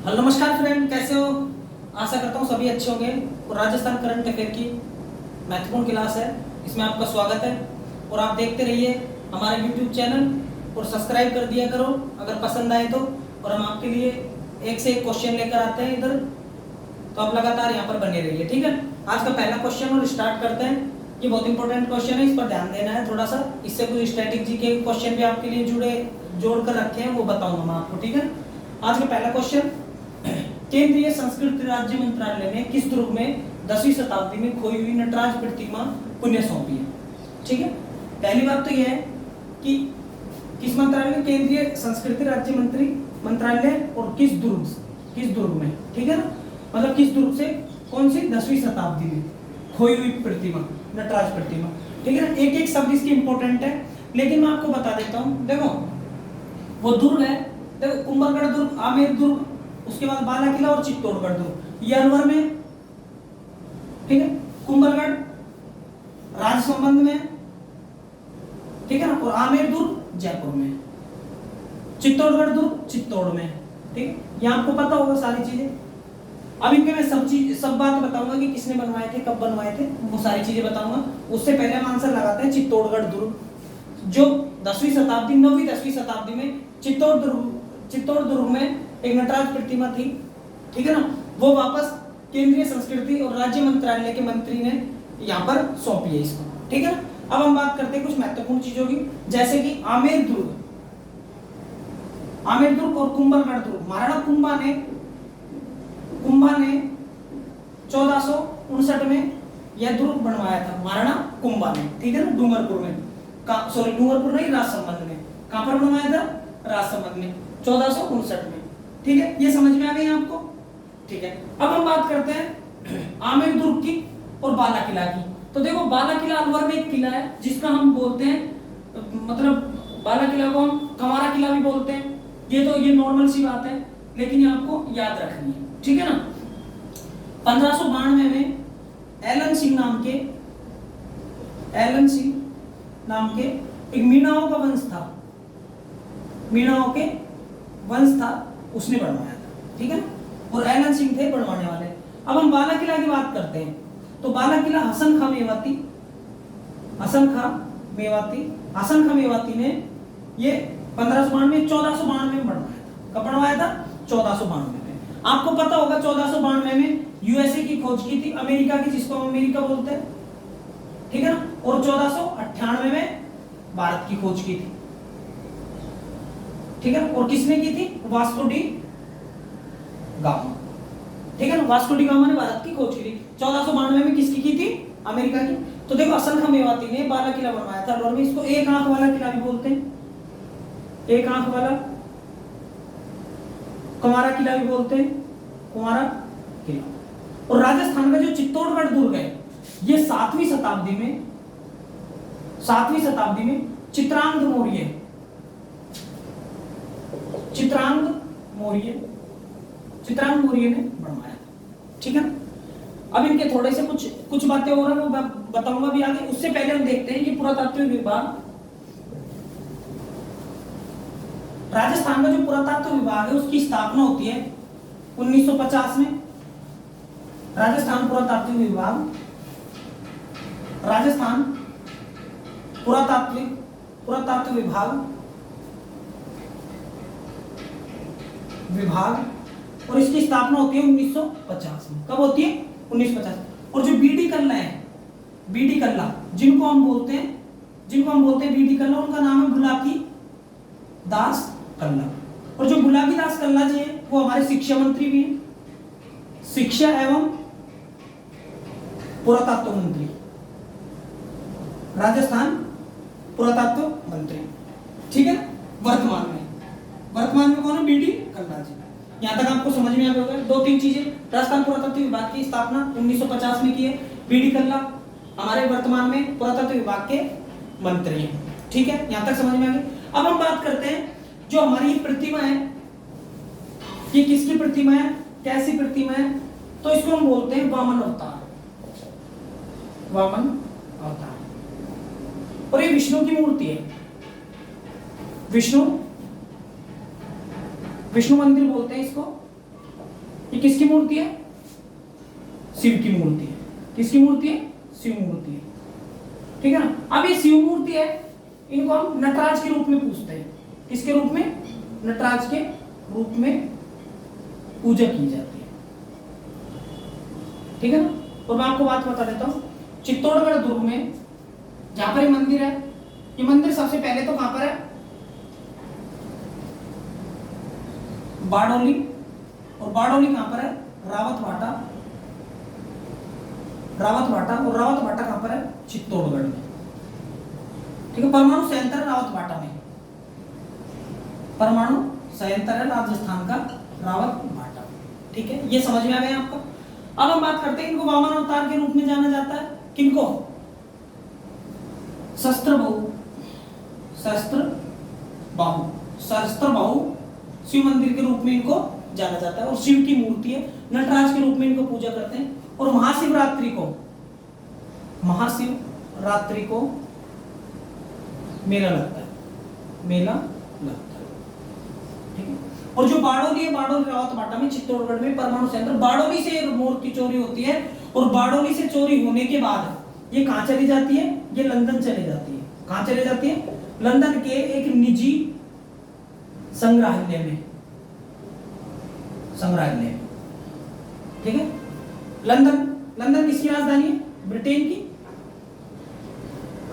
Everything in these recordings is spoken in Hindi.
हेलो नमस्कार फ्रेंड, कैसे हो? आशा करता हूँ सभी अच्छे होंगे। और राजस्थान करंट अफेयर की महत्वपूर्ण क्लास है, इसमें आपका स्वागत है। और आप देखते रहिए हमारे यूट्यूब चैनल और सब्सक्राइब कर दिया करो अगर पसंद आए तो। और हम आपके लिए एक से एक क्वेश्चन लेकर आते हैं इधर, तो आप लगातार यहाँ पर बने रहिए, ठीक है। आज का पहला क्वेश्चन और स्टार्ट करते हैं। ये बहुत इंपॉर्टेंट क्वेश्चन है, इस पर ध्यान देना है थोड़ा सा। इससे कुछ स्ट्रेटेजी के क्वेश्चन भी आपके लिए जोड़ कर रखे हैं, वो बताऊंगा मैं आपको, ठीक है। आज का पहला क्वेश्चन, केंद्रीय संस्कृति राज्य मंत्रालय ने किस दुर्ग में 10वीं शताब्दी में खोई हुई नटराज प्रतिमा पुनः सौंपी है? ठीक है, पहली बात तो यह है कि किस मंत्रालय, केंद्रीय संस्कृति राज्य मंत्रालय, और किस दुर्ग में, ठीक है ना, मतलब किस दुर्ग से, कौन सी 10वीं शताब्दी में खोई हुई प्रतिमा, नटराज प्रतिमा, ठीक है ना। एक एक शब्द इसकी इंपॉर्टेंट है, लेकिन मैं आपको बता देता हूं। देखो वो दुर्ग है, देखो कुंभलगढ़ दुर्ग, आमेर दुर्ग, उसके बाद बाला किला और चित्तौड़गढ़ दुर्ग, ये अलवर में, ठीक है। कुंभलगढ़ राजसमंद में, ठीक है ना, और आमेर दुर्ग जयपुर में, चित्तौड़गढ़ दुर्ग चित्तौड़ में, ठीक है। ये आपको पता होगा सारी चीजें। अब इनके मैं सब बात बताऊंगा कि किसने बनवाए थे, कब बनवाए थे, वो सारी चीजें बताऊंगा। उससे पहले हम आंसर लगाते हैं चित्तौड़गढ़ दुर्ग, जो 10वीं शताब्दी 9वीं 10वीं शताब्दी में चित्तौड़ दुर्ग में एक नटराज प्रतिमा थी, ठीक है ना। वो वापस केंद्रीय संस्कृति और राज्य मंत्रालय के मंत्री ने यहाँ पर सौंपी है इसको, ठीक है ना। अब हम बात करते हैं कुछ महत्वपूर्ण चीजों की, जैसे कि आमेर दुर्ग और कुंभलगढ़ दुर्ग। महाराणा कुंभा ने 1459 में यह दुर्ग बनवाया था, महाराणा कुंभा ने, ठीक है ना, डूंगरपुर में, डूंगरपुर नहीं, राजसमंद में। कहां पर बनवाया था? राजसमंद में, 1459 में, ठीक है। ये समझ में आ गई आपको, ठीक है। अब हम बात करते हैं आमेर दुर्ग की और बाला किला की। तो देखो बाला किला अलवर में एक किला है जिसका हम बोलते हैं, मतलब बाला किला को हम कंवारा किला भी बोलते हैं। ये नॉर्मल सी बात है, लेकिन ये आपको याद रखनी है, ठीक है ना। 1592 में एलन सिंह नाम के एक मीणाओं का वंश था, उसने बनवाया था, ठीक है ना। और एलन सिंह थे बनवाने वाले। अब हम बाला किला की बात करते हैं, तो बाला किला हसन खां मेवाती ने ये 1592 1492 में बनवाया था। कब बनवाया था? 1492 में। आपको पता होगा 1492 में यूएसए की खोज की थी, अमेरिका की, जिसको हम अमेरिका बोलते हैं, ठीक है ना। और 1498 में भारत की खोज की थी, ठीक है। और किसने की थी? वास्को डी गामा, ठीक है ना। वास्को डी गामा ने भारत की खोज की थी। 1492 में किसकी की थी? अमेरिका की। तो देखो हसन खां मेवाती ने बाला किला बनवाया था और इसको एक आंख वाला किला भी बोलते हैं, एक आंख वाला, कुंवारा किला भी बोलते हैं, कुंवारा किला। और राजस्थान का जो चित्तौड़गढ़ दुर्ग है, ये 7वीं शताब्दी में चित्रांग मौर्य ने बनवाया, ठीक है। अब इनके थोड़े से कुछ बातें और हैं, वो बताऊंगा भी आगे। उससे पहले हम देखते हैं कि पुरातात्विक विभाग, राजस्थान का जो पुरातत्व विभाग है उसकी स्थापना होती है 1950 में। राजस्थान पुरातत्व विभाग और इसकी स्थापना होती है 1950 में। कब होती है? 1950। और जो बीडी कल्ला, जिनको हम बोलते हैं बीडी कल्ला, उनका नाम है बुलाकी दास कल्ला। और जो बुलाकी दास कल्ला जी है वो हमारे शिक्षा मंत्री भी हैं, शिक्षा एवं पुरातत्व मंत्री, राजस्थान पुरातत्व मंत्री, ठीक है। वर्तमान में कौन है? बीडी कल्ला जी। यहां तक आपको समझ में आ गया होगा। 2-3 चीजें, राजस्थान पुरातत्व विभाग की स्थापना 1950 में की है, बीडी कल्ला हमारे वर्तमान में पुरातत्व विभाग के मंत्री हैं, ठीक है। यहां तक समझ में आ गई। अब हम बात करते हैं जो हमारी प्रतिमा है, ये किसकी प्रतिमा है, कैसी प्रतिमा है? तो इसको हम बोलते हैं वामन अवतार। और ये विष्णु की मूर्ति है, विष्णु मंदिर बोलते हैं इसको, ये किसकी मूर्ति है? शिव की मूर्ति है। किसकी मूर्ति है? शिव मूर्ति है। ठीक है ना। अब ये शिव मूर्ति है, इनको हम नटराज के रूप में पूजते हैं। किसके रूप में? नटराज के रूप में पूजा की जाती है। ठीक है ना। और मैं आपको बात बता देता हूं, चित्तौड़गढ़ दुर्ग में जहां पर ये मंदिर है, ये मंदिर सबसे पहले तो कहां पर है? बारडोली। और बारडोली कहां पर है? रावतभाटा। रावतभाटा, और रावतभाटा कहां पर है? चित्तौड़गढ़ में। ठीक है। परमाणु संयंत्र है रावतभाटा में। परमाणु संयंत्र है राजस्थान का रावतभाटा। ठीक है, ये समझ में आ गया आपको। अब हम बात करते हैं, इनको वामन अवतार के रूप में जाना जाता है। किनको? सहस्त्रबाहु। सहस्त्रबाहु शिव मंदिर के रूप में इनको जाना जाता है, और शिव की मूर्ति है, नटराज के रूप में इनको पूजा करते हैं। और महाशिवरात्रि को मेला लगता है। मेला लगता है। ठीक है। और जो बारडोली है, बारडोली रावतभाटा में, चित्तौड़गढ़ में परमाणु संयंत्र, बारडोली से मूर्ति चोरी होती है, और बारडोली से चोरी होने के बाद ये कहां चली जाती है? ये लंदन चली जाती है। कहां चली जाती है? लंदन के एक निजी संग्रहालय में। ठीक है। लंदन किसकी राजधानी है? ब्रिटेन की।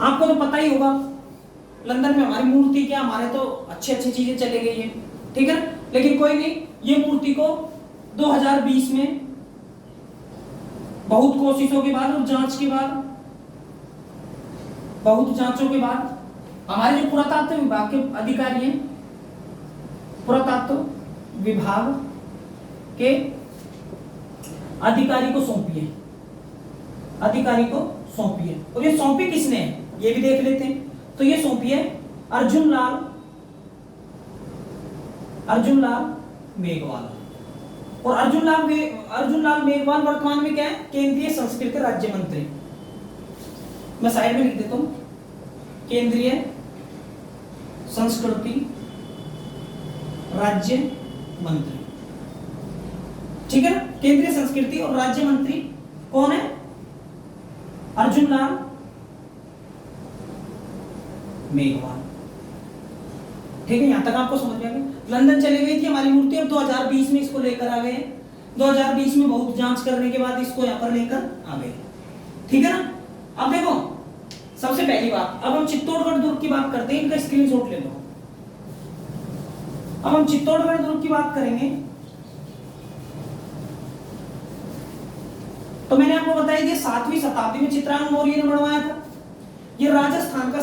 आपको तो पता ही होगा, लंदन में हमारी मूर्ति क्या, हमारे तो अच्छी चीजें चली गई है। ठीक है। लेकिन कोई नहीं, ये मूर्ति को 2020 में बहुत कोशिशों के बाद और जांच के बाद, बहुत जांचों के बाद हमारे जो पुरातत्व विभाग के अधिकारी हैं, पुरातत्व विभाग के अधिकारी को सौंपी है। और ये सौंपी किसने है, ये भी देख लेते हैं। तो ये सौंपी है अर्जुन लाल मेघवाल। और अर्जुन लाल मेघवाल वर्तमान में क्या है? केंद्रीय संस्कृति राज्य मंत्री। मैं साइड में लिख देता हूं, केंद्रीय संस्कृति राज्य मंत्री। ठीक है ना। केंद्रीय संस्कृति और राज्य मंत्री कौन है? अर्जुन लाल मेघवाल। ठीक है, यहां तक आपको समझ में आ गया। लंदन चली गई थी हमारी मूर्ति, और 2020 में इसको लेकर आ गए। 2020 में बहुत जांच करने के बाद इसको यहां पर लेकर आ गए। ठीक है ना। अब देखो, सबसे पहली बात, अब हम चित्तौड़गढ़ दुर्ग की बात करते हैं। इनका स्क्रीनशॉट ले लो। अब हम चित्तौड़गढ़ दुर्ग की बात करेंगे, तो मैंने आपको बताया कि 7वीं शताब्दी में चित्रांगद मौर्य ने बनवाया था। ये राजस्थान का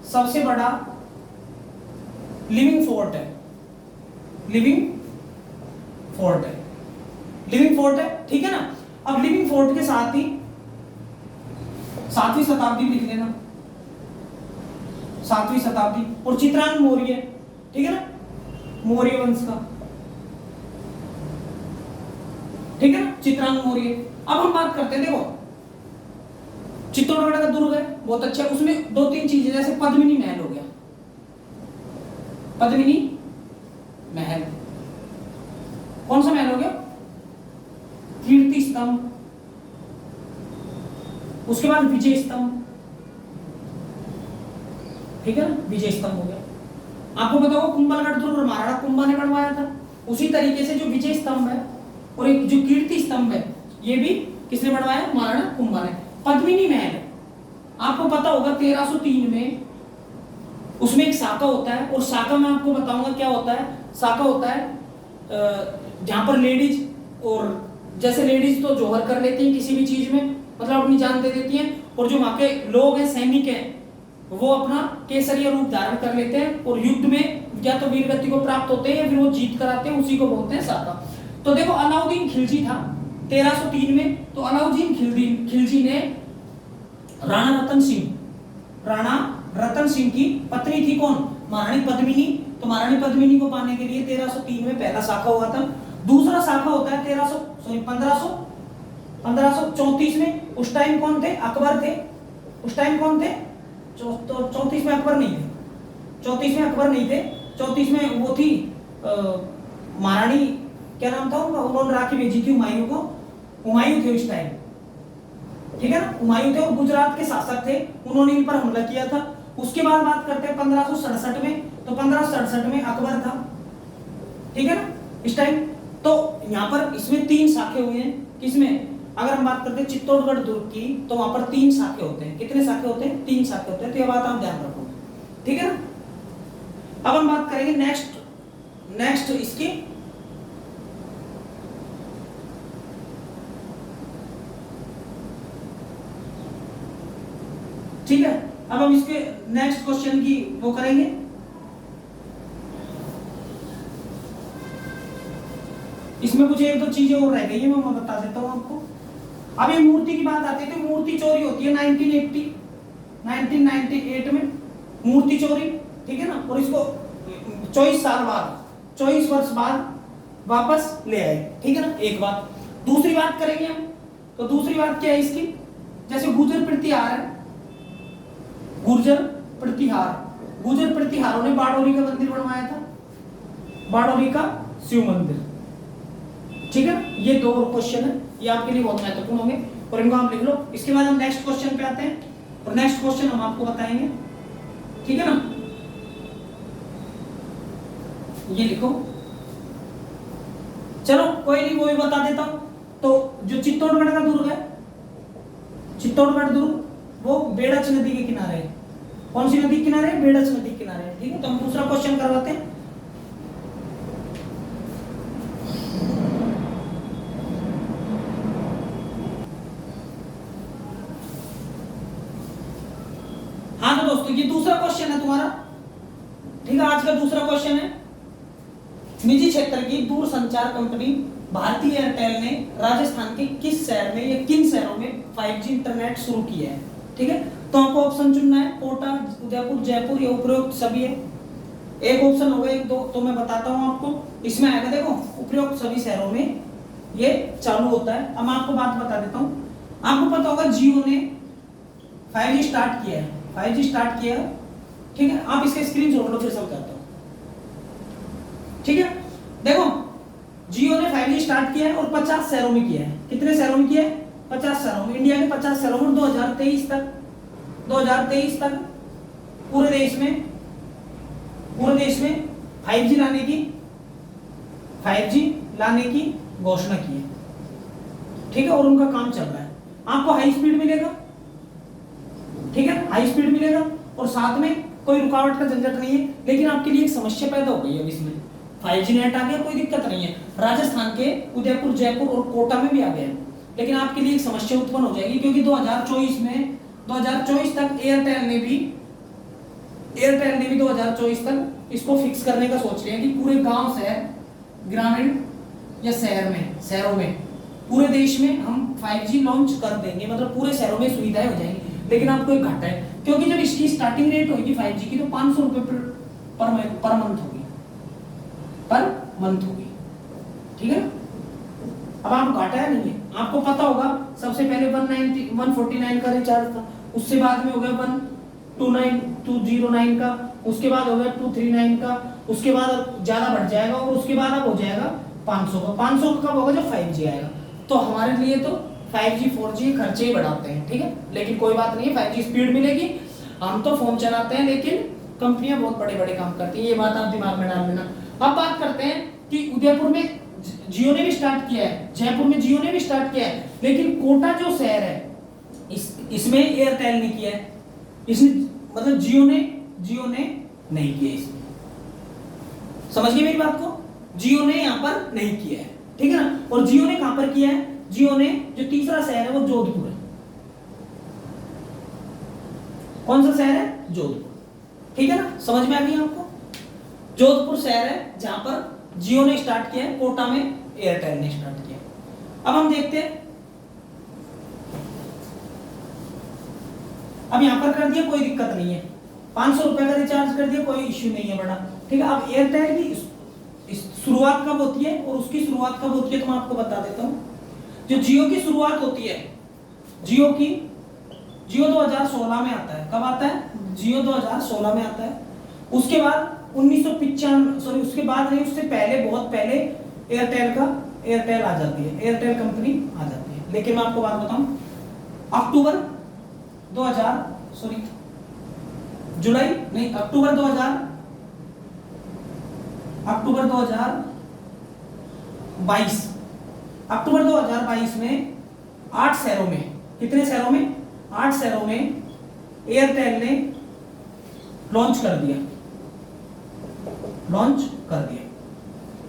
सबसे बड़ा लिविंग फोर्ट है। ठीक है ना। अब लिविंग फोर्ट के साथ ही 7वीं शताब्दी लिख लेना, 7वीं शताब्दी, और चित्रांगद मौर्य। ठीक है ना, मौर्य वंश का। ठीक है ना, चित्रांगद मौर्य। अब हम बात करते हैं, देखो चित्तौड़गढ़ का दुर्ग है, बहुत अच्छा। उसमें 2-3 चीजें, जैसे पद्मिनी महल हो गया। पद्मिनी महल कौन सा महल हो गया? कीर्ति स्तंभ। उसके बाद विजय स्तंभ। ठीक है ना, विजय स्तंभ हो गया। आपको पता होगा कुंभलगढ़ दुर्ग महाराणा कुंभा ने बनवाया था। उसी तरीके से जो विजय स्तंभ है और एक जो कीर्ति स्तंभ है, ये भी किसने बनवाया? महाराणा कुंभा ने। पद्मिनी महल आपको पता होगा 1303 में, उसमें एक शाखा होता है, और शाखा में आपको बताऊंगा क्या होता है। शाखा होता है जहां पर लेडीज, और जैसे लेडीज तो जौहर कर लेती हैं किसी भी चीज में, मतलब अपनी जान दे देती हैं, और जो वहां के लोग हैं, सैनिक हैं, वो अपना केसरिया रूप धारण कर लेते हैं, और युद्ध में या तो वीरगति को प्राप्त होते हैं या फिर वो जीत कर आते हैं, उसी को बोलते हैं शाखा। तो देखो, अलाउद्दीन खिलजी था 1303 में। तो अलाउद्दीन खिलजी ने राणा रतन सिंह की पत्नी थी कौन? महारानी पद्मिनी। तो महारानी पद्मिनी को पाने के लिए 1303 में पहला शाखा हुआ था। दूसरा शाखा होता है 1534 में। उस टाइम कौन थे? अकबर थे। उस टाइम कौन थे? 34 में अकबर नहीं थे। 34 में वो थी महारानी क्या नाम था उनका, उन्होंने राखी भेजी थी हुमायूं को, हुमायूं थे उस टाइम, ठीक है ना, हुमायूं थे और गुजरात के शासक थे, उन्होंने इन पर हमला किया था। उसके बाद बात करते हैं 1567 में, तो 1567 में अकबर था, ठीक है ना इस टाइम। तो यहाँ पर इसमें 3 शाखे हुए हैं, किसमें, अगर हम बात करते हैं चित्तौड़गढ़ दुर्ग की, तो वहां पर 3 शाखे होते हैं। कितने शाखे होते हैं? 3 शाखे होते हैं। तो ये बात आप ध्यान रखो, ठीक है ना। अब हम बात करेंगे नेक्स्ट इसकी, ठीक है। अब हम इसके नेक्स्ट क्वेश्चन की वो करेंगे। इसमें कुछ 1-2 चीजें और रह गई है, मैं बता देता हूं आपको। अब ये मूर्ति की बात आती है तो मूर्ति चोरी होती है 1998 में मूर्ति चोरी, ठीक है ना, और इसको 24 वर्ष बाद वापस ले आए, ठीक है ना, एक बात। दूसरी बात करेंगे हम, तो दूसरी बात क्या है इसकी, जैसे गुर्जर प्रतिहार है, गुर्जर प्रतिहारों ने बारडोली का मंदिर बनवाया था, बारडोली का शिव मंदिर, ठीक है। ये 2 क्वेश्चन है, ये आपके लिए बहुत महत्वपूर्ण होंगे और इनको आप लिख लो। इसके बाद हम नेक्स्ट क्वेश्चन पे आते हैं और नेक्स्ट क्वेश्चन हम आपको बताएंगे, ठीक है ना। ये लिखो, चलो कोई नहीं, वो भी बता देता हूं। तो जो चित्तौड़गढ़ का दुर्ग है, चित्तौड़गढ़ दुर्ग वो बेड़च नदी के किनारे है। कौन सी नदी के किनारे? बेड़च नदी के किनारे है, ठीक है। तो हम दूसरा क्वेश्चन करवाते हैं। हाँ तो दोस्तों ये दूसरा क्वेश्चन है तुम्हारा, ठीक है। आज का दूसरा क्वेश्चन है, निजी क्षेत्र की दूरसंचार कंपनी भारतीय एयरटेल ने राजस्थान के किस शहर में या किन शहरों में 5G इंटरनेट शुरू किया है, ठीक है। तो आपको ऑप्शन चुनना है, कोटा, उदयपुर, जयपुर या उपरोक्त सभी है। एक ऑप्शन होगा, 1 2 तो मैं बताता हूं आपको। इसमें आएगा देखो, उपरोक्त सभी शहरों में ये चालू होता है। अब मैं आपको बात बता देता हूं। आपको पता होगा जियो ने 5G स्टार्ट किया है, 5G स्टार्ट किया है, ठीक है। आप इसका स्क्रीनशॉट लो, फिर समझाता हूं, ठीक है। देखो जियो ने 5G स्टार्ट किया है और 50 शहरों में किया है। कितने शहरों में किया है? 50 शहरों में, इंडिया के 50 शहरों में। 2023 तक पूरे देश में 5G लाने की घोषणा की है, ठीक है। और उनका काम चल रहा है। आपको हाई स्पीड मिलेगा, ठीक है, हाई स्पीड मिलेगा और साथ में कोई रुकावट का झंझट नहीं है। लेकिन आपके लिए एक समस्या पैदा हो गई है, अब इसमें 5G नेट आ गया, कोई दिक्कत नहीं है। राजस्थान के उदयपुर, जयपुर और कोटा में भी आ गया, लेकिन आपके लिए एक समस्या उत्पन्न हो जाएगी, क्योंकि 2024 तक एयरटेल ने भी 2024 तक इसको फिक्स करने का सोच रहे हैं कि पूरे गांव, शहर, ग्रामीण या शहरों में पूरे देश में हम 5G लॉन्च कर देंगे, मतलब पूरे शहरों में सुविधाएं हो जाएंगी। लेकिन आपको एक घाटा है, क्योंकि जब इसकी स्टार्टिंग रेट होगी 5G की तो 500 रुपए पर मंथ होगी, ठीक है। अब आप घाटा है नहीं है, आपको पता होगा सबसे पहले 149 का रिचार्ज था, उससे बाद में हो गया 209 का, उसके बाद हो गया 239 का, उसके बाद ज्यादा बढ़ जाएगा और उसके बाद अब हो जाएगा 500 का। 500 का कब होगा? जब 5G आएगा। तो हमारे लिए तो 5G 4G खर्चे ही बढ़ाते हैं, ठीक है। लेकिन कोई बात नहीं है, 5G स्पीड मिलेगी। हम तो फोन चलाते हैं, लेकिन कंपनियां बहुत बड़े बड़े काम करती हैं, ये बात आप दिमाग में डाल लेना। अब बात करते हैं कि उदयपुर में जियो ने भी स्टार्ट किया है, जयपुर में जियो ने भी स्टार्ट किया है, लेकिन कोटा जो शहर है इसमें एयरटेल ने किया है, इसमें मतलब जियो ने नहीं किया इसमें। समझ गए मेरी बात को? जियो ने यहाँ पर नहीं किया है, ठीक है ना। और जियो ने कहां पर किया है? जियो ने जो तीसरा शहर है वो जोधपुर है। कौन सा शहर है? जोधपुर, ठीक है ना। समझ में आ गई आपको? जोधपुर शहर है जहां पर जियो ने स्टार्ट किया है, कोटा में एयरटेल ने स्टार्ट किया। अब हम देखते हैं, अब यहां पर कर दिया, कोई दिक्कत नहीं है। 500 रुपए का रिचार्ज कर दिया, कोई इश्यू नहीं है बड़ा, ठीक है। अब एयरटेल की शुरुआत कब होती है और उसकी शुरुआत कब होती है तो मैं आपको बता देता हूं। जो जियो की शुरुआत होती है, जियो 2016 में आता है। कब आता है? जियो 2016 में आता है। उसके बाद 1995 सॉरी उसके बाद नहीं, उससे पहले बहुत पहले एयरटेल आ जाती है, एयरटेल कंपनी आ जाती है। लेकिन मैं आपको बात बताऊं, अक्टूबर 2000 सॉरी जुलाई नहीं अक्टूबर 2022 अक्टूबर 2022 में 8 शहरों में, कितने शहरों में, 8 शहरों में एयरटेल ने लॉन्च कर दिया,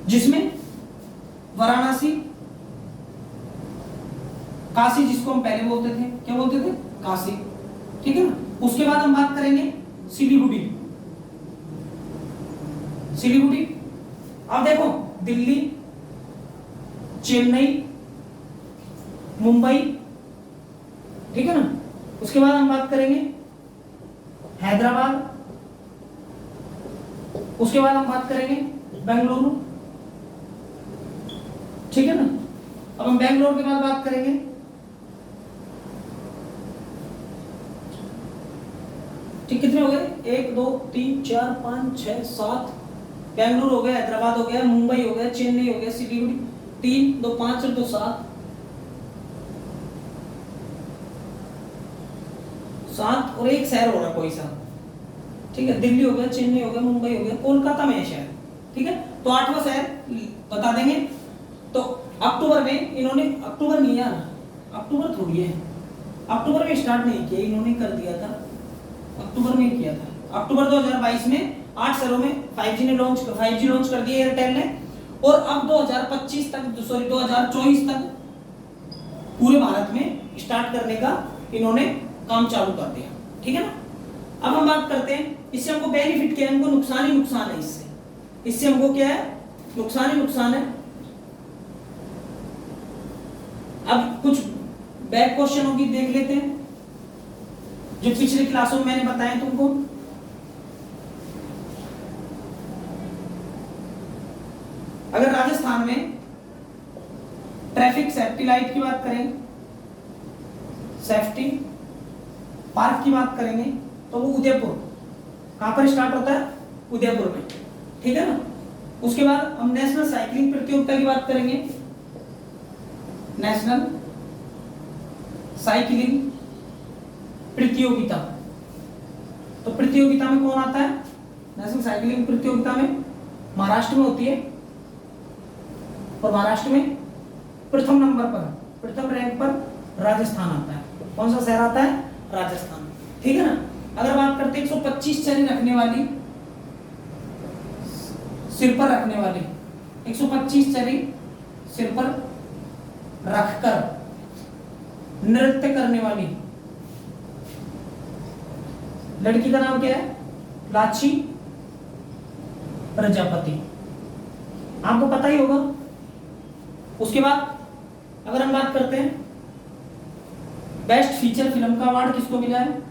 जिसमें वाराणसी, काशी जिसको हम पहले बोलते थे, क्या बोलते थे, काशी, ठीक है ना। उसके बाद हम बात करेंगे सिलीगुड़ी। अब देखो दिल्ली, चेन्नई, मुंबई, ठीक है ना। उसके बाद हम बात करेंगे हैदराबाद, उसके बाद हम बात करेंगे बेंगलुरु, ठीक है ना। अब हम बेंगलुरु के बाद बात करेंगे ठीक, कितने हो गए, 1 2 3 4 5 6 7, बेंगलुरु हो गया, हैदराबाद हो गया, मुंबई हो गया, चेन्नई हो गया, सिलीगुड़ी, 3 2 5 और 2 7 और एक शहर हो रहा कोई सा, ठीक है, दिल्ली हो गया, चेन्नई हो गया, मुंबई हो गया, कोलकाता में है शहर, ठीक है। तो 8वां शहर बता देंगे। तो अक्टूबर में इन्होंने, अक्टूबर नहीं यार, अक्टूबर थोड़ी है, अक्टूबर में स्टार्ट नहीं किया इन्होंने, कर दिया था अक्टूबर में किया था। अक्टूबर 2022 में 8 शहरों में 5G लॉन्च कर दिया एयरटेल ने, और अब 2025 तक सॉरी 2024 तक पूरे भारत में स्टार्ट करने का इन्होंने काम चालू कर दिया, ठीक है ना। अब हम बात करते हैं इससे हमको बेनिफिट क्या है, हमको नुकसान ही नुकसान है, इससे हमको क्या है, नुकसान ही नुकसान है। अब कुछ बैक क्वेश्चन होगी, देख लेते हैं जो पिछले क्लासों में मैंने बताया तुमको। अगर राजस्थान में ट्रैफिक सेफ्टी लाइट की बात करें, सेफ्टी पार्क की बात करेंगे, तो वो उदयपुर, कहां पर स्टार्ट होता है, उदयपुर में, ठीक है ना। उसके बाद हम नेशनल साइकिलिंग प्रतियोगिता की बात करेंगे, नेशनल साइकिलिंग प्रतियोगिता, तो प्रतियोगिता में कौन आता है, नेशनल साइकिलिंग प्रतियोगिता में महाराष्ट्र में होती है, और महाराष्ट्र में प्रथम नंबर पर, प्रथम रैंक पर राजस्थान आता है। कौन सा शहर आता है, राजस्थान, ठीक है ना। अगर बात करते हैं 125 चरी रखने वाली, सिर पर रखने वाली, 125 चरी सिर पर रखकर नृत्य करने वाली लड़की का नाम क्या है, लाची प्रजापति, आपको पता ही होगा। उसके बाद अगर हम बात करते हैं बेस्ट फीचर फिल्म का अवार्ड किसको मिला है,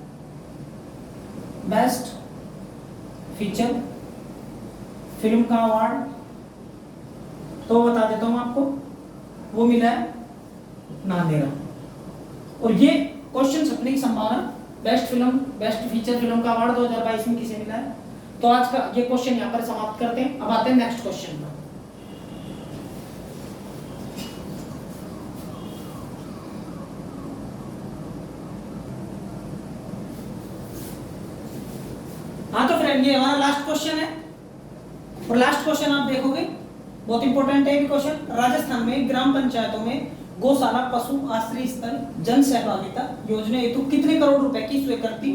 बेस्ट फीचर फिल्म का अवार्ड, तो बता देता हूं आपको, वो मिला है नांदेरा। और ये क्वेश्चन छपने की संभावना, बेस्ट फीचर फिल्म का अवार्ड 2022 में किसे मिला है। तो आज का ये क्वेश्चन यहाँ पर समाप्त करते हैं। अब आते हैं नेक्स्ट क्वेश्चन पर। हाँ तो फ्रेंड ये हमारा लास्ट क्वेश्चन है, और लास्ट क्वेश्चन आप देखोगे बहुत इंपॉर्टेंट है ये क्वेश्चन। राजस्थान में ग्राम पंचायतों में गौशाला पशु आश्रय स्थल जन सहभागिता योजना हेतु कितने करोड़ रुपए की स्वीकृति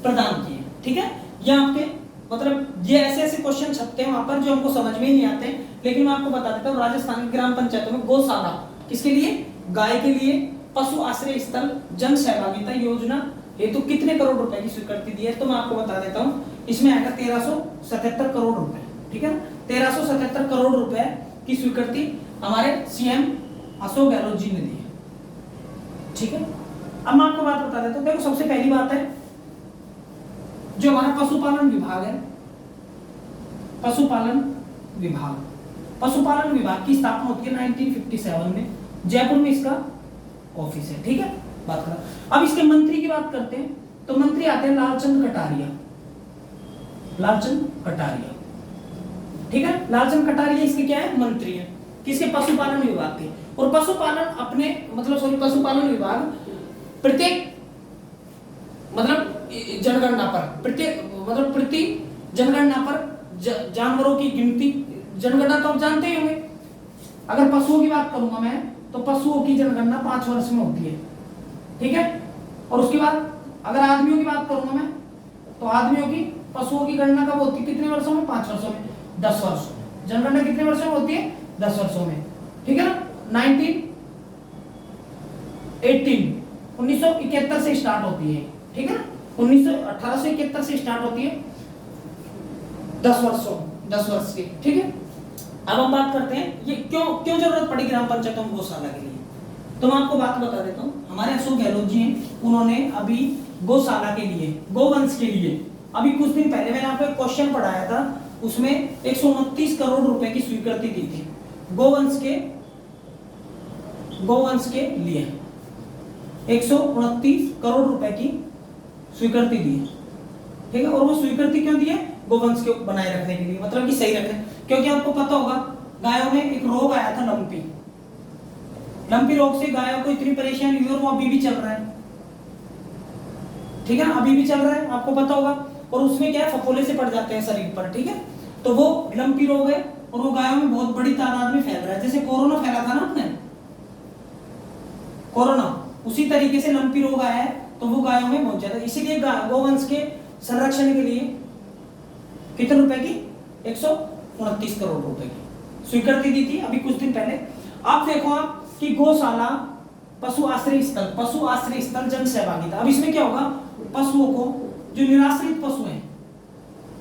प्रदान की है, ठीक है। ये आपके मतलब ये ऐसे क्वेश्चन छपते हैं वहां पर जो हमको समझ में ही नहीं आते, लेकिन मैं आपको बता देता हूँ राजस्थान की ग्राम पंचायतों में गौशाला किसके लिए, गाय के लिए, पशु आश्रय स्थल जन सहभागिता योजना हेतु कितने करोड़ रुपए की स्वीकृति दी है। तो मैं आपको बता देता हूँ, इसमें आएगा 1377 करोड़ रुपए, ठीक है। 1377 करोड़ रुपए की स्वीकृति हमारे सीएम अशोक गहलोत जी ने दी है, ठीक है। अब मैं आपको बात बता देता हूँ, देखो सबसे पहली बात है जो हमारा पशुपालन विभाग है, पशुपालन विभाग की स्थापना होती है 1957 में, जयपुर में इसका ऑफिस है, ठीक है। बात करें अब इसके मंत्री की बात करते हैं, तो मंत्री आते हैं लालचंद कटारिया, ठीक है। लालचंद कटारिया इसके क्या है, मंत्री है, किसके, पशुपालन विभाग के। और पशुपालन अपने पशुपालन विभाग प्रत्येक जनगणना पर प्रति जनगणना पर जानवरों की गिनती, जनगणना तो आप जानते ही होंगे। अगर पशुओं की बात करूंगा मैं तो पशुओं की जनगणना 5 वर्ष में होती है, ठीक है। और उसके बाद अगर आदमियों की बात करूंगा मैं तो आदमियों की, पशुओं की गणना कब होती है, कितने वर्षों में, 5 वर्षों में, 10 वर्षों में। जनगणना कितने वर्षों में होती है, 10 वर्षों में, ठीक है ना। 1971 से स्टार्ट होती है, ठीक है ना। 1871 से स्टार्ट होती है, 10 वर्ष की, ठीक है। अब हम बात करते हैं ये क्यों जरूरत पड़ी ग्राम पंचायतों में गौशाला के लिए। तो मैं आपको बात बता देता हूँ, हमारे अशोक गहलोत जी हैं, उन्होंने अभी गौशाला के लिए, गोवंश के लिए, अभी कुछ दिन पहले मैंने आपको एक क्वेश्चन पढ़ाया था, उसमें 129 करोड़ रुपए की स्वीकृति दी थी गोवंश के लिए 129 करोड़ रुपए की स्वीकृति दी है, ठीक है। और वो स्वीकृति क्यों दी है, गोवंश को बनाए रखने के लिए, मतलब कि सही रखने, क्योंकि आपको पता होगा गायों में एक रोग आया था, लंपी रोग से गायों को इतनी परेशानी हुई, और वो अभी भी चल रहा है, ठीक है ना, अभी भी चल रहा है, आपको पता होगा। और उसमें क्या है, फफोले से पड़ जाते हैं शरीर पर, ठीक है। तो वो लंपी रोग है और वो गायों में बहुत बड़ी तादाद में फैल रहा है, जैसे कोरोना फैला था ना अपने, कोरोना, उसी तरीके से लंपी रोग आया है, तो वो गायों में बहुत ज्यादा, इसीलिए गोवंश के संरक्षण के लिए कितने रुपए की, 129 करोड़ रुपए की स्वीकृति दी थी अभी कुछ दिन पहले। आप देखो कि गौशाला, पशु आश्रय स्थल जन सहभागिता। अब इसमें क्या होगा, पशुओं को, जो निराश्रित पशु हैं,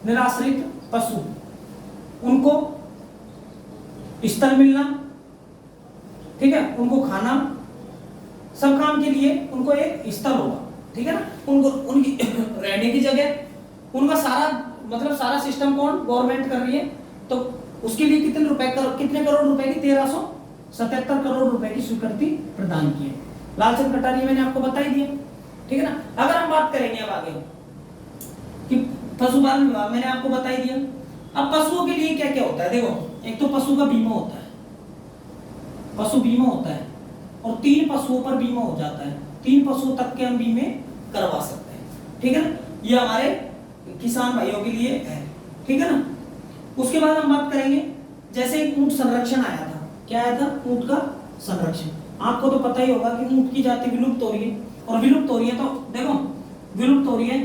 निराश्रित पशु, उनको स्थल मिलना, ठीक है, उनको खाना, सब काम के लिए उनको एक स्थल होगा, ठीक है ना, उनको उनकी रहने की जगह, उनका सारा सिस्टम कौन, गवर्नमेंट कर रही है। तो उसके लिए कितने करोड़ रुपए की, 1377 करोड़ रुपए की स्वीकृति प्रदान की है। लालचंद कटारिया मैंने आपको बता ही दिया, ठीक है ना। अगर हम बात करेंगे अब आगे कि पशुपालन विभाग, मैंने आपको बता ही दिया। अब पशुओं के लिए क्या क्या होता है, देखो, एक तो पशु का बीमा होता है, पशु बीमा होता है, और 3 पशुओं पर बीमा हो जाता है, 3 पशुओं तक के हम बीमे करवा सकते हैं, ठीक है ना। ये हमारे किसान भाइयों के लिए है, ठीक है ना। उसके बाद हम बात करेंगे, जैसे एक ऊंट संरक्षण आया था, क्या आया था, ऊंट का संरक्षण। आपको तो पता ही होगा कि ऊंट की जाति विलुप्त हो रही है, और विलुप्त हो रही है तो देखो, विलुप्त हो रही है,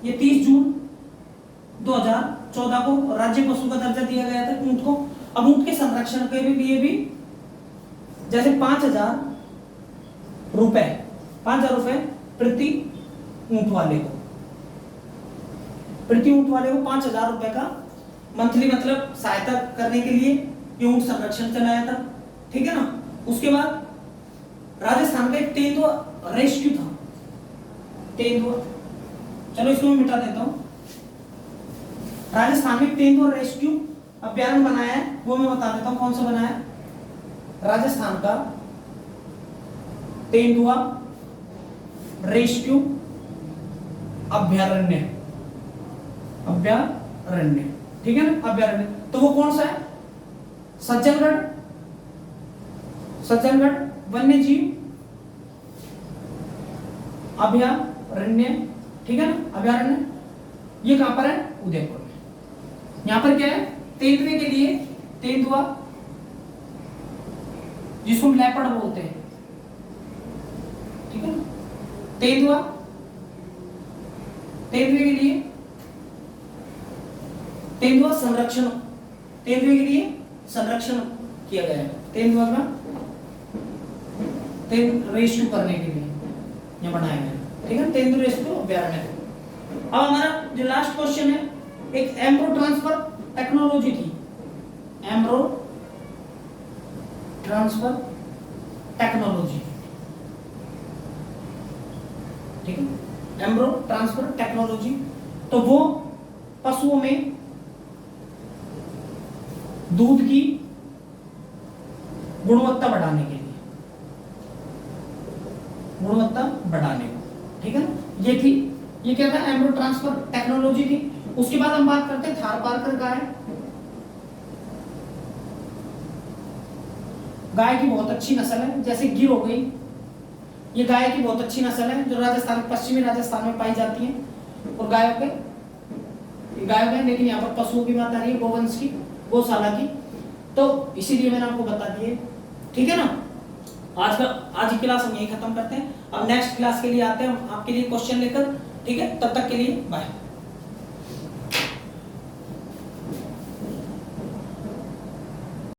ये 30 जून 2014 को राज्य पशु का दर्जा दिया गया था ऊंट को। अब ऊंट के संरक्षण के लिए भी जैसे 5,000 रुपए प्रति ऊंट वाले को, 5,000 रुपए का मंथली, मतलब सहायता करने के लिए ये ऊंट संरक्षण चलाया था, ठीक है ना। उसके बाद राजस्थान का एक तेंदुआ रेस्क्यू था, चलो इसको मैं मिटा देता हूं। राजस्थान में तेंदुआ रेस्क्यू अभ्यारण्य बनाया है, वो मैं बता देता हूं कौन सा बनाया है। राजस्थान का तेंदुआ रेस्क्यू अभ्यारण्य, ठीक है ना, अभ्यारण्य। तो वो कौन सा है, सज्जनगढ़ वन्य जीव अभ्यारण्य, ठीक है ना, अभ्यारण्य। ये कहां पर है, उदयपुर में। यहां पर क्या है, तेंदुए के लिए, तेंदुआ जिसको लेपर्ड बोलते हैं, ठीक है ना, तेंदुए के लिए तेंदुआ संरक्षण किया गया है, तेंदुआ का रेस्क्यू करने के लिए ये बनाया गया है, ठीक है, तेंदुआ रेस्क्यू अभ्यारण्य। अब हमारा जो लास्ट क्वेश्चन है, एक एम्ब्रो ट्रांसफर टेक्नोलॉजी थी, एम्ब्रो ट्रांसफर टेक्नोलॉजी, ठीक है, एम्ब्रो ट्रांसफर टेक्नोलॉजी। तो वो पशुओं में दूध की गुणवत्ता बढ़ाने के लिए, ठीक है ना, ये क्या था, एम्ब्रो ट्रांसफर टेक्नोलॉजी थी। उसके बाद हम बात करते हैं थारपारकर गाय, गाय की बहुत अच्छी नस्ल है, जैसे गिर हो गई, ये गाय की बहुत अच्छी नस्ल है जो राजस्थान, पश्चिमी राजस्थान में पाई जाती है। और गायों के लेकिन यहाँ पर पशुओं की बात आ रही है, गोवंश की, गौशाला की, तो इसीलिए मैंने आपको बता दिए। ठीक है ना, आज की क्लास हम यही खत्म करते हैं। अब नेक्स्ट क्लास के लिए आते हैं हम आपके लिए क्वेश्चन लेकर। ठीक है, तब तक के लिए बाय।